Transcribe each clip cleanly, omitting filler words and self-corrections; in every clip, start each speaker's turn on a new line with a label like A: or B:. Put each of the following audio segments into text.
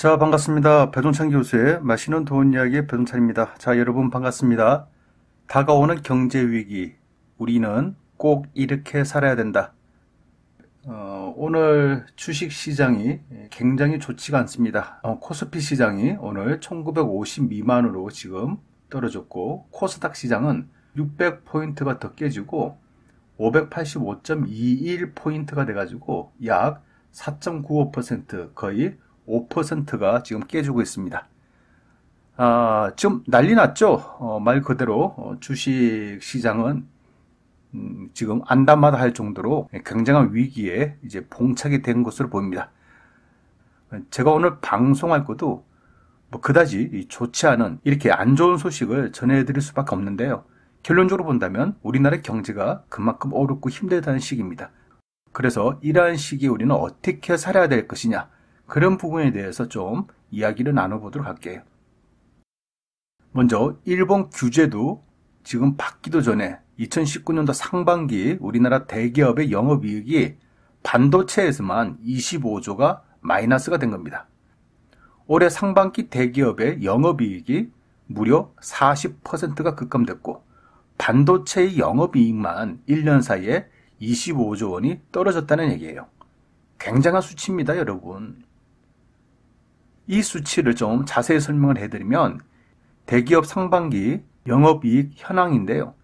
A: 자, 반갑습니다. 배종찬 교수의 맛있는 돈 이야기의 배종찬입니다. 자, 여러분 반갑습니다. 다가오는 경제위기, 우리는 꼭 이렇게 살아야 된다. 오늘 주식시장이 굉장히 좋지가 않습니다. 코스피 시장이 오늘 1950 미만으로 지금 떨어졌고, 코스닥 시장은 600포인트가 더 깨지고 585.21포인트가 돼가지고 약 4.95% 거의 5%가 지금 깨지고 있습니다. 지금 난리 났죠? 말 그대로 주식 시장은 지금 안담마다 할 정도로 굉장한 위기에 이제 봉착이 된 것으로 보입니다. 제가 오늘 방송할 것도 그다지 좋지 않은 이렇게 안 좋은 소식을 전해드릴 수밖에 없는데요. 결론적으로 본다면 우리나라의 경제가 그만큼 어렵고 힘들다는 시기입니다. 그래서 이러한 시기에 우리는 어떻게 살아야 될 것이냐, 그런 부분에 대해서 좀 이야기를 나눠보도록 할게요. 먼저 일본 규제도 지금 받기도 전에 2019년도 상반기 우리나라 대기업의 영업이익이 반도체에서만 25조가 마이너스가 된 겁니다. 올해 상반기 대기업의 영업이익이 무려 40%가 급감됐고, 반도체의 영업이익만 1년 사이에 25조 원이 떨어졌다는 얘기예요. 굉장한 수치입니다, 여러분. 이 수치를 좀 자세히 설명을 해드리면, 대기업 상반기 영업이익 현황인데요.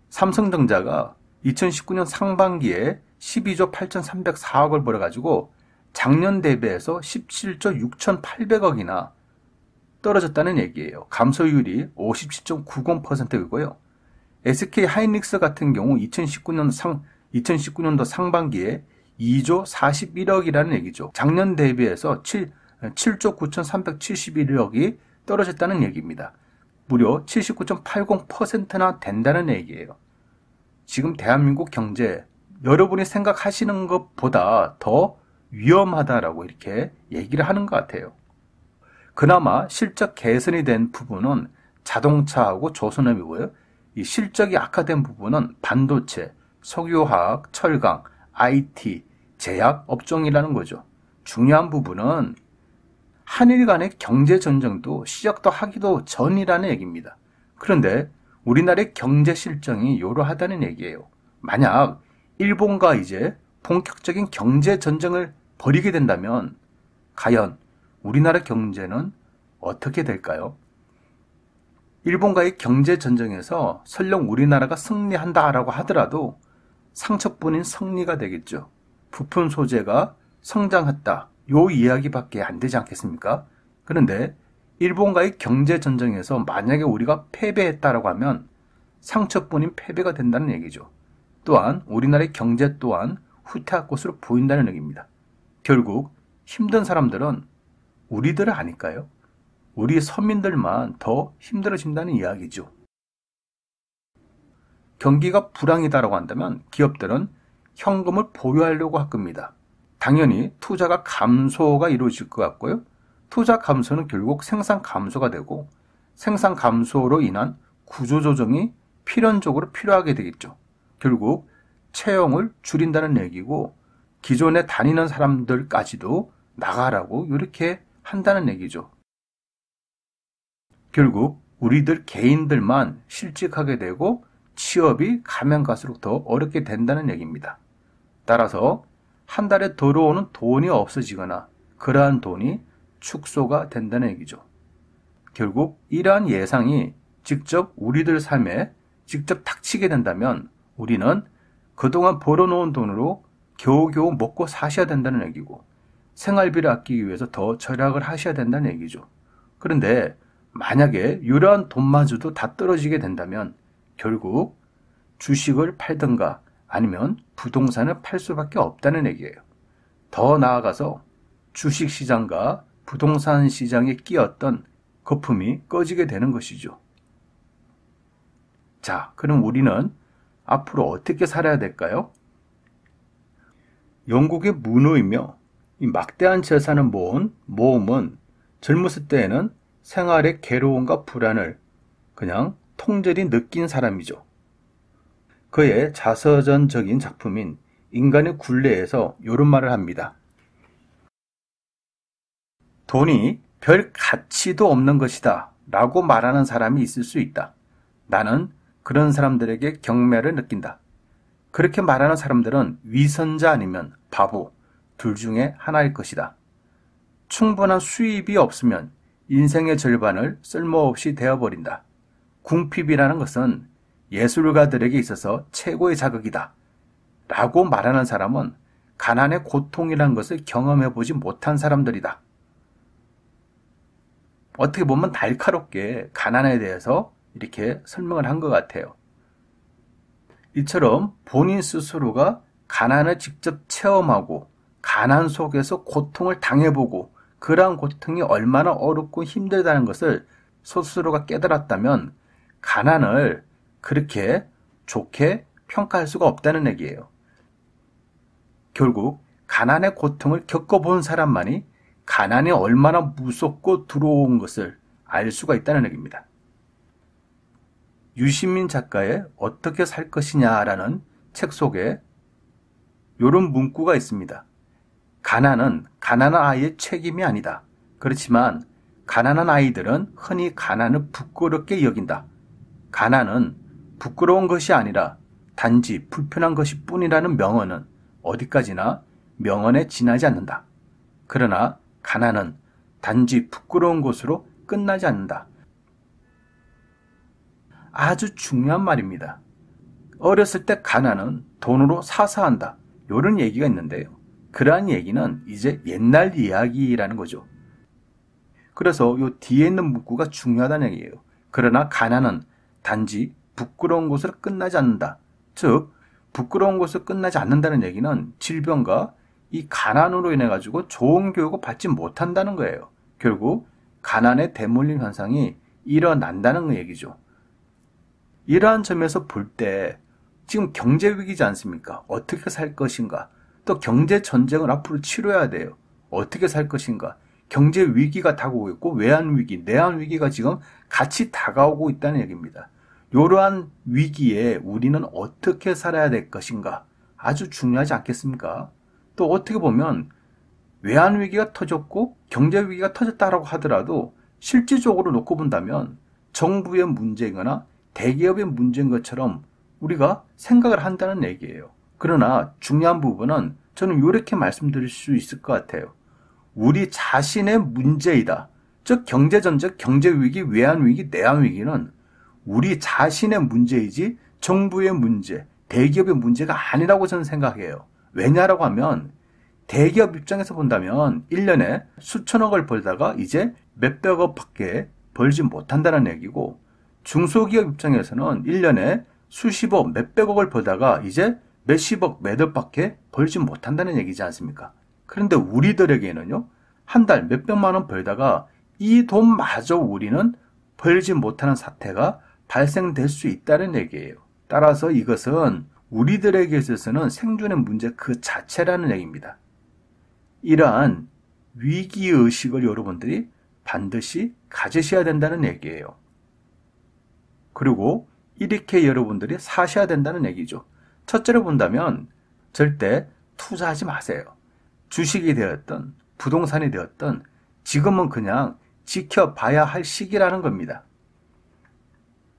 A: 삼성전자가 2019년 상반기에 12조 8,304억을 벌어가지고 작년 대비해서 17조 6,800억이나 떨어졌다는 얘기예요. 감소율이 57.90%이고요. SK 하이닉스 같은 경우 2019년도 상반기에 2조 41억이라는 얘기죠. 작년 대비해서 7조 9,371억이 떨어졌다는 얘기입니다. 무려 79.80%나 된다는 얘기예요. 지금 대한민국 경제, 여러분이 생각하시는 것보다 더 위험하다라고 이렇게 얘기를 하는 것 같아요. 그나마 실적 개선이 된 부분은 자동차하고 조선업이고요. 이 실적이 악화된 부분은 반도체, 석유화학, 철강, IT, 제약 업종이라는 거죠. 중요한 부분은 한일 간의 경제전쟁도 시작도 하기도 전이라는 얘기입니다. 그런데 우리나라의 경제 실정이 이러하다는 얘기예요. 만약 일본과 이제 본격적인 경제전쟁을 벌이게 된다면 과연 우리나라 경제는 어떻게 될까요? 일본과의 경제전쟁에서 설령 우리나라가 승리한다라고 하더라도 상처뿐인 승리가 되겠죠. 부품 소재가 성장했다, 요 이야기밖에 안 되지 않겠습니까? 그런데 일본과의 경제전쟁에서 만약에 우리가 패배했다라고 하면 상처뿐인 패배가 된다는 얘기죠. 또한 우리나라의 경제 또한 후퇴할 것으로 보인다는 얘기입니다. 결국 힘든 사람들은 우리들 아닐까요? 우리 서민들만 더 힘들어진다는 이야기죠. 경기가 불황이다라고 한다면 기업들은 현금을 보유하려고 할 겁니다. 당연히 투자가 감소가 이루어질 것 같고요. 투자 감소는 결국 생산 감소가 되고, 생산 감소로 인한 구조조정이 필연적으로 필요하게 되겠죠. 결국 채용을 줄인다는 얘기고, 기존에 다니는 사람들까지도 나가라고 이렇게 한다는 얘기죠. 결국 우리들 개인들만 실직하게 되고 취업이 가면 갈수록 더 어렵게 된다는 얘기입니다. 따라서 한 달에 들어오는 돈이 없어지거나 그러한 돈이 축소가 된다는 얘기죠. 결국 이러한 예상이 직접 우리들 삶에 직접 닥치게 된다면 우리는 그동안 벌어놓은 돈으로 겨우겨우 먹고 사셔야 된다는 얘기고, 생활비를 아끼기 위해서 더 절약을 하셔야 된다는 얘기죠. 그런데 만약에 이러한 돈마저도 다 떨어지게 된다면 결국 주식을 팔든가 아니면 부동산을 팔 수밖에 없다는 얘기예요. 더 나아가서 주식시장과 부동산 시장에 끼었던 거품이 꺼지게 되는 것이죠. 자, 그럼 우리는 앞으로 어떻게 살아야 될까요? 영국의 문호이며 이 막대한 재산을 모은 모험은 젊었을 때에는 생활의 괴로움과 불안을 그냥 통절히 느낀 사람이죠. 그의 자서전적인 작품인 인간의 굴레에서 이런 말을 합니다. 돈이 별 가치도 없는 것이다 라고 말하는 사람이 있을 수 있다. 나는 그런 사람들에게 경멸을 느낀다. 그렇게 말하는 사람들은 위선자 아니면 바보, 둘 중에 하나일 것이다. 충분한 수입이 없으면 인생의 절반을 쓸모없이 되어버린다. 궁핍이라는 것은 예술가들에게 있어서 최고의 자극이다 라고 말하는 사람은 가난의 고통이라는 것을 경험해보지 못한 사람들이다. 어떻게 보면 날카롭게 가난에 대해서 이렇게 설명을 한 것 같아요. 이처럼 본인 스스로가 가난을 직접 체험하고 가난 속에서 고통을 당해보고 그러한 고통이 얼마나 어렵고 힘들다는 것을 스스로가 깨달았다면 가난을 그렇게 좋게 평가할 수가 없다는 얘기예요. 결국 가난의 고통을 겪어본 사람만이 가난이 얼마나 무섭고 두려운 것을 알 수가 있다는 얘기입니다. 유시민 작가의 어떻게 살 것이냐라는 책 속에 이런 문구가 있습니다. 가난은 가난한 아이의 책임이 아니다. 그렇지만 가난한 아이들은 흔히 가난을 부끄럽게 여긴다. 가난은 부끄러운 것이 아니라 단지 불편한 것이 뿐이라는 명언은 어디까지나 명언에 지나지 않는다. 그러나 가난은 단지 부끄러운 것으로 끝나지 않는다. 아주 중요한 말입니다. 어렸을 때 가난은 돈으로 사서 한다. 이런 얘기가 있는데요. 그러한 얘기는 이제 옛날 이야기라는 거죠. 그래서 이 뒤에 있는 문구가 중요하다는 얘기예요. 그러나 가난은 단지 부끄러운 것으로 끝나지 않는다. 즉 부끄러운 것으로 끝나지 않는다는 얘기는 질병과 이 가난으로 인해 가지고 좋은 교육을 받지 못한다는 거예요. 결국 가난의 대물림 현상이 일어난다는 얘기죠. 이러한 점에서 볼 때 지금 경제 위기지 않습니까? 어떻게 살 것인가? 또 경제 전쟁을 앞으로 치러야 돼요. 어떻게 살 것인가? 경제 위기가 다가오고 있고 외환 위기, 내환 위기가 지금 같이 다가오고 있다는 얘기입니다. 이러한 위기에 우리는 어떻게 살아야 될 것인가? 아주 중요하지 않겠습니까? 또 어떻게 보면 외환 위기가 터졌고 경제 위기가 터졌다라고 하더라도 실질적으로 놓고 본다면 정부의 문제이거나 대기업의 문제인 것처럼 우리가 생각을 한다는 얘기예요. 그러나 중요한 부분은 저는 이렇게 말씀드릴 수 있을 것 같아요. 우리 자신의 문제이다. 즉 경제전쟁, 경제위기, 외환위기, 내환위기는 우리 자신의 문제이지 정부의 문제, 대기업의 문제가 아니라고 저는 생각해요. 왜냐라고 하면 대기업 입장에서 본다면 1년에 수천억을 벌다가 이제 몇백억밖에 벌지 못한다는 얘기고 중소기업 입장에서는 1년에 수십억, 몇백억을 벌다가 이제 몇십억, 몇억밖에 벌지 못한다는 얘기지 않습니까? 그런데 우리들에게는요, 한 달 몇백만 원 벌다가 이 돈마저 우리는 벌지 못하는 사태가 발생될 수 있다는 얘기예요. 따라서 이것은 우리들에게 있어서는 생존의 문제 그 자체라는 얘기입니다. 이러한 위기의식을 여러분들이 반드시 가지셔야 된다는 얘기예요. 그리고 이렇게 여러분들이 사셔야 된다는 얘기죠. 첫째로 본다면 절대 투자하지 마세요. 주식이 되었든 부동산이 되었든 지금은 그냥 지켜봐야 할 시기라는 겁니다.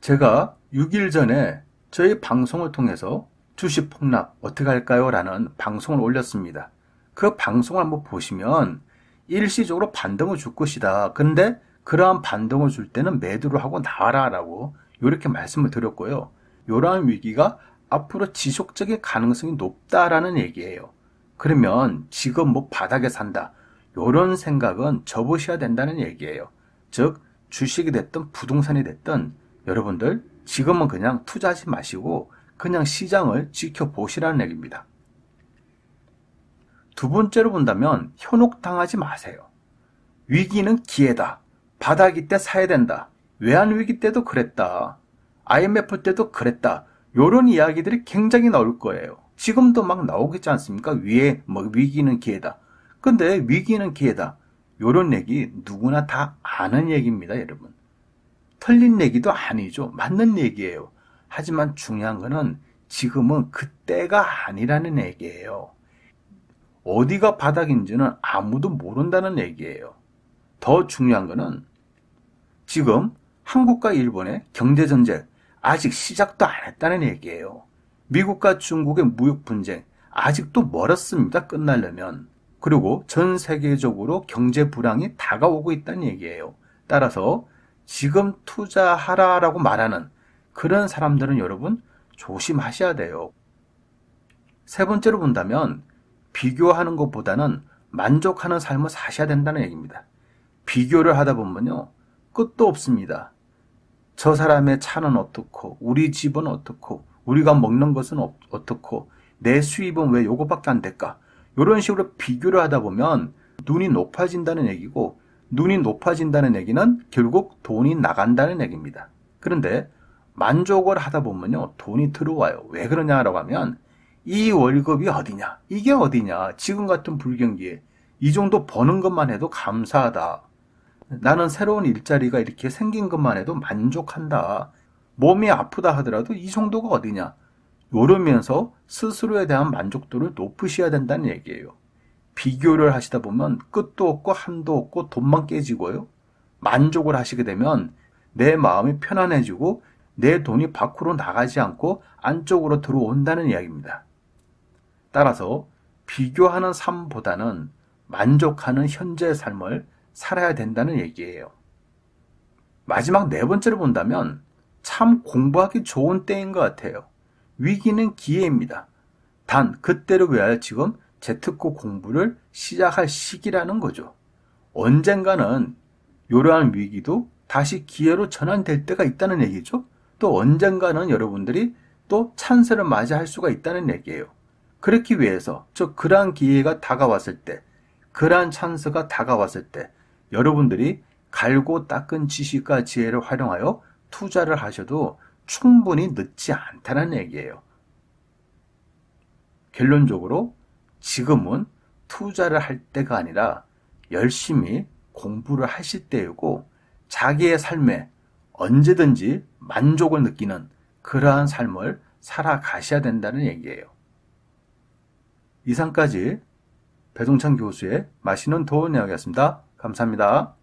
A: 제가 6일 전에 저희 방송을 통해서 주식 폭락 어떻게 할까요? 라는 방송을 올렸습니다. 그 방송을 한번 보시면 일시적으로 반등을 줄 것이다. 근데 그러한 반등을 줄 때는 매도를 하고 나와라 라고 이렇게 말씀을 드렸고요. 이러한 위기가 앞으로 지속적인 가능성이 높다라는 얘기예요. 그러면 지금 뭐 바닥에 산다. 이런 생각은 접으셔야 된다는 얘기예요. 즉 주식이 됐든 부동산이 됐든 여러분들 지금은 그냥 투자하지 마시고 그냥 시장을 지켜보시라는 얘기입니다. 두 번째로 본다면 현혹당하지 마세요. 위기는 기회다. 바닥일 때 사야 된다. 외환위기 때도 그랬다. IMF 때도 그랬다. 이런 이야기들이 굉장히 나올 거예요. 지금도 막 나오겠지 않습니까? 위에 뭐 위기는 기회다. 근데 위기는 기회다. 이런 얘기 누구나 다 아는 얘기입니다, 여러분. 틀린 얘기도 아니죠. 맞는 얘기예요. 하지만 중요한 거는 지금은 그때가 아니라는 얘기예요. 어디가 바닥인지는 아무도 모른다는 얘기예요. 더 중요한 거는 지금 한국과 일본의 경제전쟁 아직 시작도 안 했다는 얘기예요. 미국과 중국의 무역 분쟁 아직도 멀었습니다. 끝나려면. 그리고 전 세계적으로 경제 불황이 다가오고 있다는 얘기예요. 따라서 지금 투자하라라고 말하는 그런 사람들은 여러분 조심하셔야 돼요. 세 번째로 본다면 비교하는 것보다는 만족하는 삶을 사셔야 된다는 얘기입니다. 비교를 하다 보면요. 끝도 없습니다. 저 사람의 차는 어떻고 우리 집은 어떻고 우리가 먹는 것은 어떻고 내 수입은 왜 요거밖에 안 될까? 이런 식으로 비교를 하다 보면 눈이 높아진다는 얘기고 눈이 높아진다는 얘기는 결국 돈이 나간다는 얘기입니다. 그런데 만족을 하다 보면요. 돈이 들어와요. 왜 그러냐라고 하면 이 월급이 어디냐? 이게 어디냐? 지금 같은 불경기에 이 정도 버는 것만 해도 감사하다. 나는 새로운 일자리가 이렇게 생긴 것만 해도 만족한다. 몸이 아프다 하더라도 이 정도가 어디냐? 이러면서 스스로에 대한 만족도를 높이셔야 된다는 얘기예요. 비교를 하시다 보면 끝도 없고 한도 없고 돈만 깨지고요. 만족을 하시게 되면 내 마음이 편안해지고 내 돈이 밖으로 나가지 않고 안쪽으로 들어온다는 이야기입니다. 따라서 비교하는 삶보다는 만족하는 현재의 삶을 살아야 된다는 얘기예요. 마지막 네 번째로 본다면 참 공부하기 좋은 때인 것 같아요. 위기는 기회입니다. 단 그때를 위하여 지금 재특고 공부를 시작할 시기라는 거죠. 언젠가는 이러한 위기도 다시 기회로 전환될 때가 있다는 얘기죠. 또 언젠가는 여러분들이 또 찬스를 맞이할 수가 있다는 얘기예요. 그렇기 위해서 그러한 기회가 다가왔을 때, 그러한 찬스가 다가왔을 때 여러분들이 갈고 닦은 지식과 지혜를 활용하여 투자를 하셔도 충분히 늦지 않다는 얘기예요. 결론적으로 지금은 투자를 할 때가 아니라 열심히 공부를 하실 때이고 자기의 삶에 언제든지 만족을 느끼는 그러한 삶을 살아가셔야 된다는 얘기예요. 이상까지 배동찬 교수의 맛있는 도움 이야기였습니다. 감사합니다.